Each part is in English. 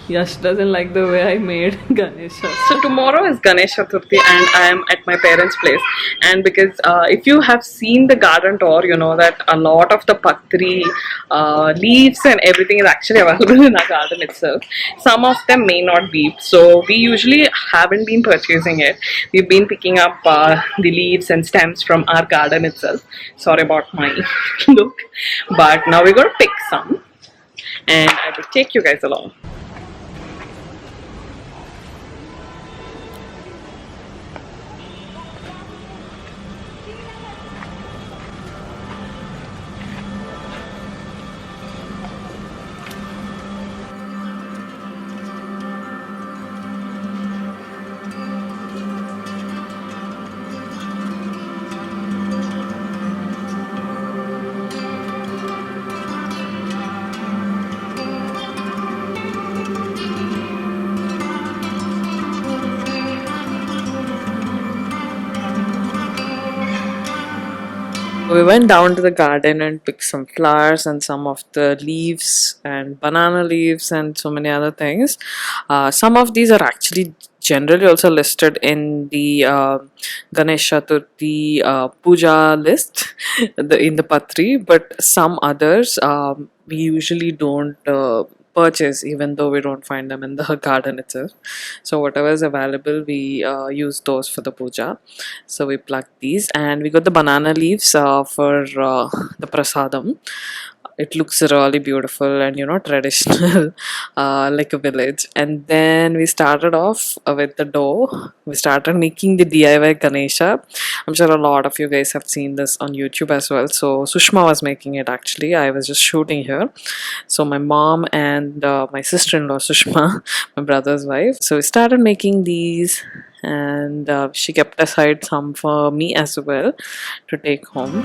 Yash doesn't like the way I made Ganesha. So tomorrow is Ganesh Chaturthi and I am at my parents' place. And because if you have seen the garden tour, you know that a lot of the patri leaves and everything is actually available in our garden itself. Some of them may not be. So we usually haven't been purchasing it. We've been picking up the leaves and stems from our garden itself. Sorry about my look. But now we're going to pick some and I will take you guys along. We went down to the garden and picked some flowers and some of the leaves and banana leaves and so many other things. Some of these are actually generally also listed in the Ganesh Chaturthi pooja list in the Patri, but some others we usually don't purchase even though we don't find them in the garden itself. So whatever is available, we use those for the puja. So we plucked these and we got the banana leaves for the prasadam. It looks really beautiful and traditional, like a village. And then we started off with the dough. We started making the DIY Ganesha. I'm sure a lot of you guys have seen this on YouTube as well. So Sushma was making it actually. I was just shooting here. So my mom and my sister-in-law Sushma, my brother's wife. So we started making these and she kept aside some for me as well to take home.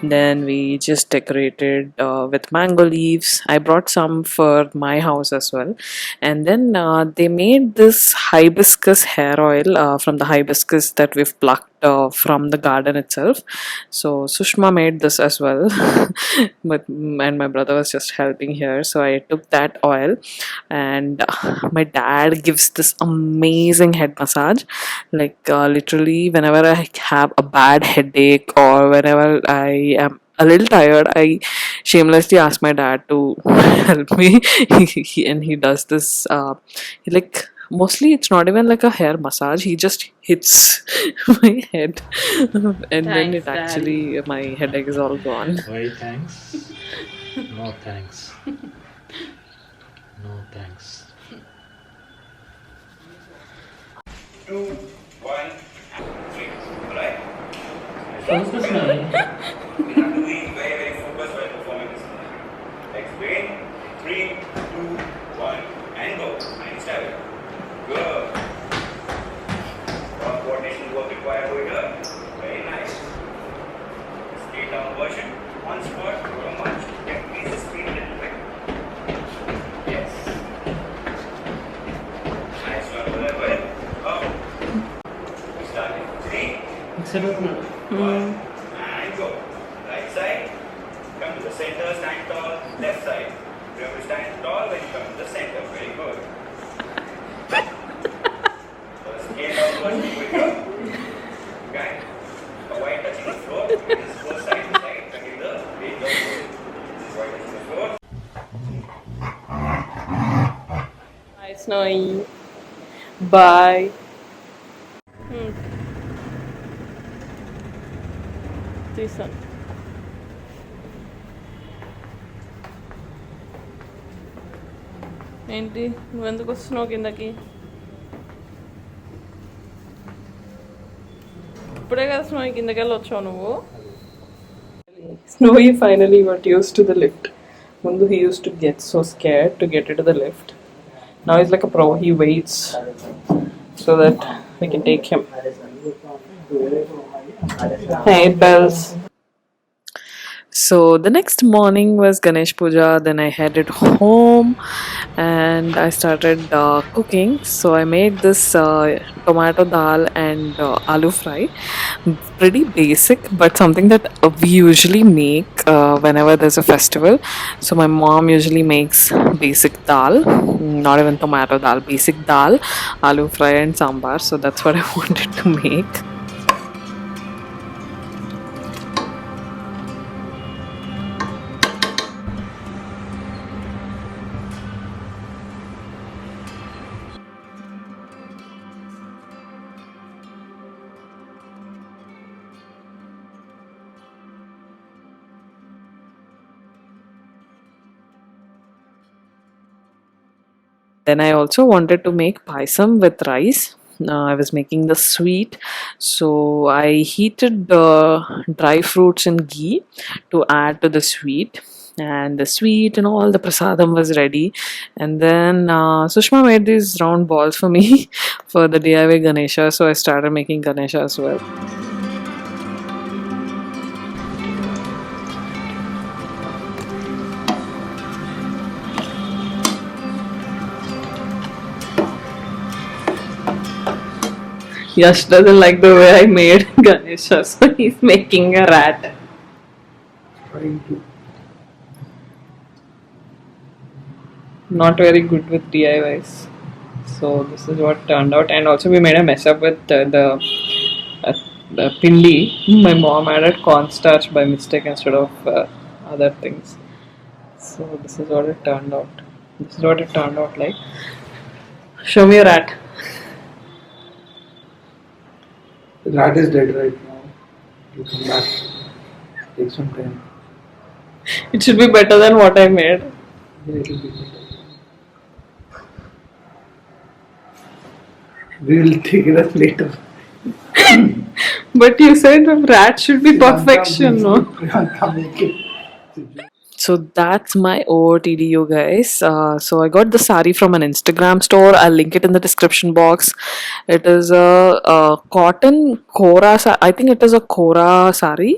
Then we just decorated with mango leaves. I brought some for my house as well. And then they made this hibiscus hair oil from the hibiscus that we've plucked from the garden itself. So Sushma made this as well. And my brother was just helping here. So I took that oil and my dad gives this amazing head massage. Like literally whenever I have a bad headache or whenever I am a little tired, I shamelessly ask my dad to help me. And he does this like mostly it's not even like a hair massage, he just hits my head and then Thanks, it Dad. actually my headache is all gone. Why thanks? No thanks. No thanks. 2, 1, 3. Alright? Focus na. You have to be very, very focused while performing this. Explain. 3, 2, 1, and go. And style. Good. What coordination work required over here? Very nice. Straight down version. One spot, go much. Yeah, please just speed a little bit. Yes. Nice one. Well, well. Up. We start in 3, Sarap na. 1, and go. Right side, come to the center, stand tall. Left side, remember to stand tall when you come to the center. Very good. So scale down version quicker. Okay. Avoid touching the floor. This is first side to side. Again the weight of the avoid touching the floor. Bye, Snowy. Bye. తీసాను. ఏంటి నువ్వెందుకు వస్తున్నావు కిందకి? ఇప్పుడే కదా స్నోయి కిందకి వెళ్ళి వచ్చావు నువ్వు. Snowy finally got used to the lift. Mundu he used to get so scared to get into the lift. Now he's like a pro. He waits so that we can take him. Hey bells. So the next morning was Ganesh Puja. Then I headed home and I started cooking. So I made this tomato dal and aloo fry. Pretty basic, but something that we usually make whenever there's a festival. So my mom usually makes basic dal, not even tomato dal, basic dal, aloo fry and sambar. So that's what I wanted to make. Then I also wanted to make paisam with rice. I was making the sweet, so I heated the dry fruits in ghee to add to the sweet. And the sweet and all the prasadam was ready. And then Sushma made these round balls for me for the DIY Ganesha, so I started making Ganesha as well. Yash doesn't like the way I made Ganesha, so he's making a rat. Trying to. Not very good with DIYs. So this is what turned out, and also we made a mess up with the pindi. My mom added cornstarch by mistake instead of other things. So this is what it turned out. This is what it turned out like. Show me a rat. The rat is dead right now. You come back. Take some time. It should be better than what I made. Yeah, it will be better. We will take it up later. But you said the rat should be perfection, no? Priyanka, make it. So that's my OOTD, you guys. So I got the sari from an Instagram store. I'll link it in the description box. It is a cotton kora. I think it is a kora sari.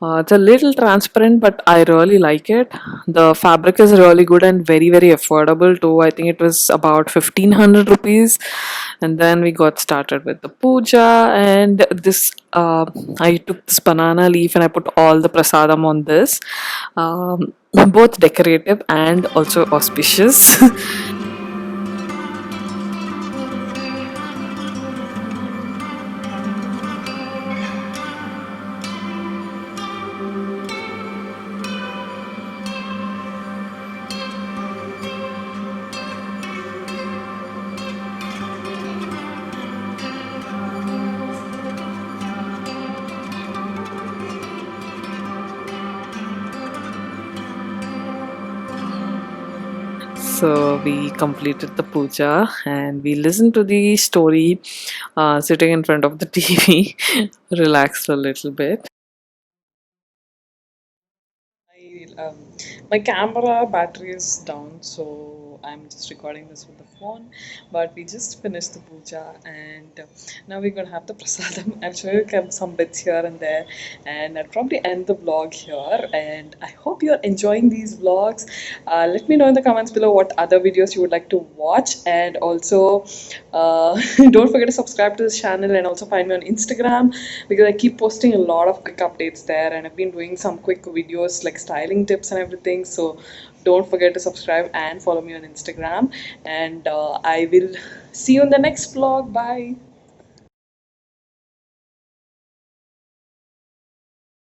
It's a little transparent, but I really like it. The fabric is really good and very very affordable too. I think it was about 1500 rupees. And then we got started with the puja, and this I took this banana leaf and I put all the prasadam on this. Both decorative and also auspicious. So we completed the puja and we listened to the story sitting in front of the TV, relaxed a little bit. My camera battery is down, so I'm just recording this with the phone. But we just finished the puja, and now we're gonna have the prasadam. I'll show you some bits here and there, and I'll probably end the vlog here. And I hope you're enjoying these vlogs. Let me know in the comments below what other videos you would like to watch, and also don't forget to subscribe to this channel and also find me on Instagram because I keep posting a lot of quick updates there, and I've been doing some quick videos like styling tips and everything. So don't forget to subscribe and follow me on Instagram, and I will see you in the next vlog. Bye.